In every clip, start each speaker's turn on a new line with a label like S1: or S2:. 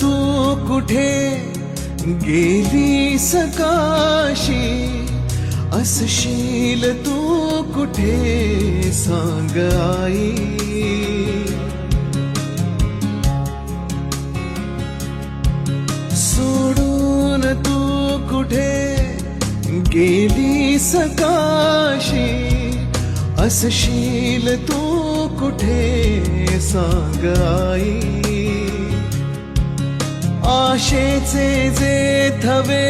S1: तू कुठे गेली सकाशी, असशील तू कुठे सांग आई. सोडून तू कुठे गेली सकाशी, असशील तू कुठे सांग आई. आशेचे जे थवे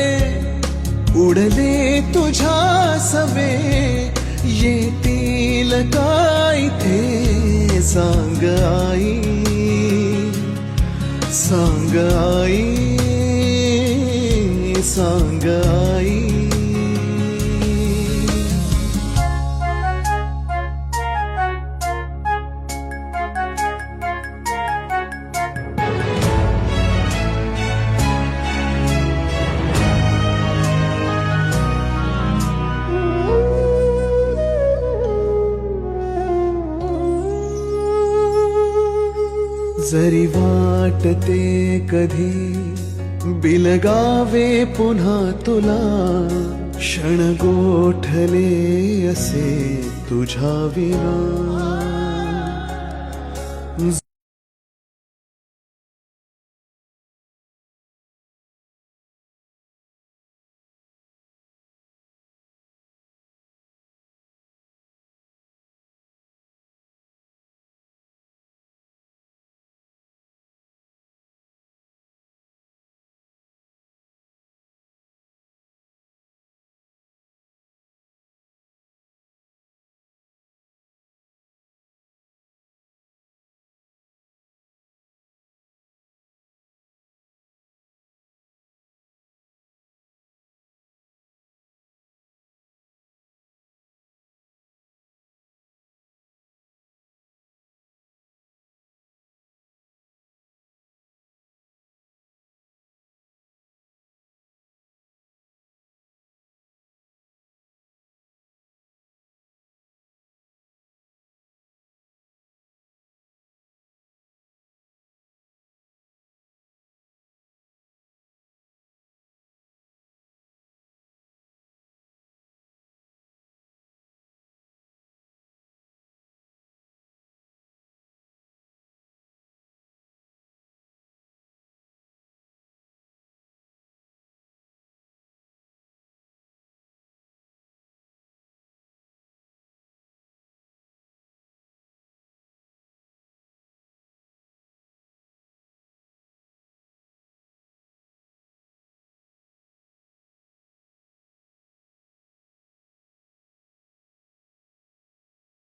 S1: उडले तुझ्या सवे, येतील काय ते सांग आई. सांग आई, सांग आई. जरी वाटते कधी बिलगावे पुन्हा तुला, क्षण गोठले असे तुझ्या विना.